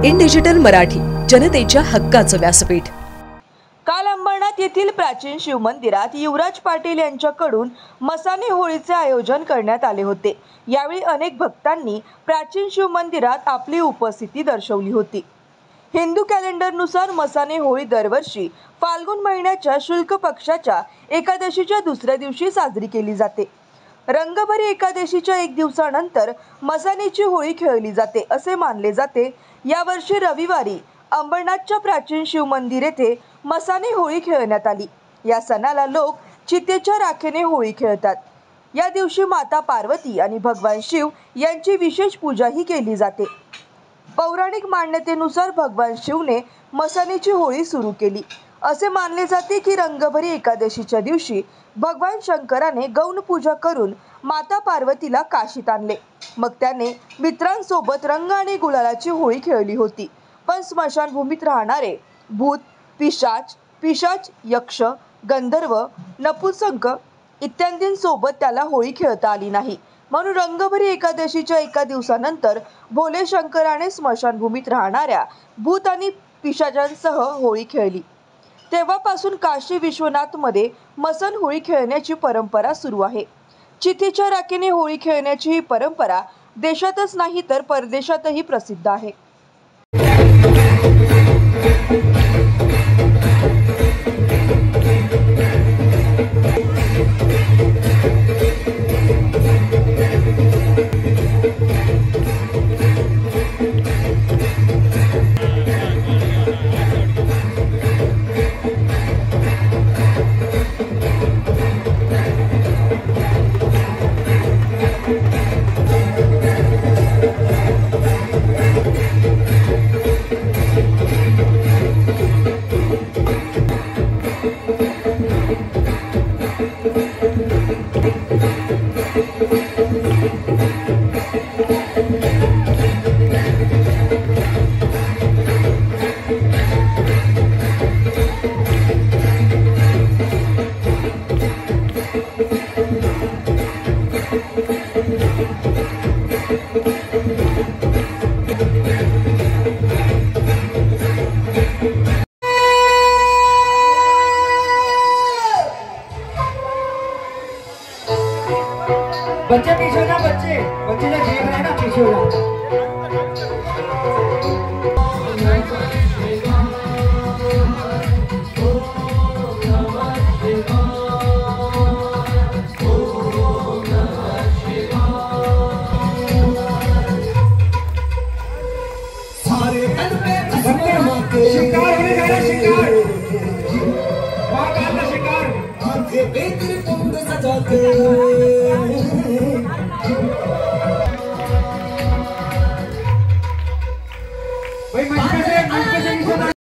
In digital Marathi, जनतेच्या हक्काचं व्यासपीठ। काल अंबरनाथ येथील प्राचीन शिव मंदिरात युवराज पाटील यांच्याकडून मसाणे होळीचे आयोजन करण्यात आले होते। यावेळी अनेक भक्तांनी प्राचीन शिव मंदिरात आपली उपस्थिती दर्शवली होती। हिंदू कॅलेंडरनुसार मसाणे होळी दरवर्षी फाल्गुन महिन्याच्या शुक्ल पक्षाच्या एकादशीच्या दुसऱ्या दिवशी साजरी केली जाते। रंगभरी एकादशीच्या एक दिवसानंतर मसाणेची होळी खेळली जाते असे मानले जाते। यावर्षी रविवारी अंबरनाथच्या प्राचीन शिव मंदिर येथे मसाणे होळी खेळण्यात आली। या सणाला लोक चितेच्या राखेने होळी खेळतात। या दिवशी माता पार्वती आणि भगवान शिव यांची विशेष पूजाही केली जाते। पौराणिक मान्यतेनुसार भगवान शिवने मसाणेची होळी सुरू केली। असे मानले जाते की रंगभरी एकादशीच्या दिवशी भगवान शंकराने गौण पूजा करून माता पार्वतीला काशीत आणले। मग त्याने मित्रांसोबत रंग आणि गुलालाची होळी खेळली होती। पण स्मशानभूमीत राहणारे भूत, पिशाच, यक्ष, गंधर्व, नपुंसक इत्यादींसोबत त्याला होळी खेळता आली नाही। म्हणून रंगभरी एकादशीच्या एका दिवसानंतर भोले शंकराने स्मशानभूमीत राहणाऱ्या भूत आणि पिशाचांसह होळी खेळली। तेव्हापासून काशी विश्वनाथमध्ये मसन होळी खेळण्याची परंपरा सुरू आहे। चितेच्या राखेने होळी खेळण्याची ही परंपरा देशातच नाही तर परदेशातही प्रसिद्ध आहे। बच्चे पीछे ना, बच्चे जो देख रहे हैं ना पीछे हो जाओ। शिकार होने जा रहा, शिकार माँ का शिकार।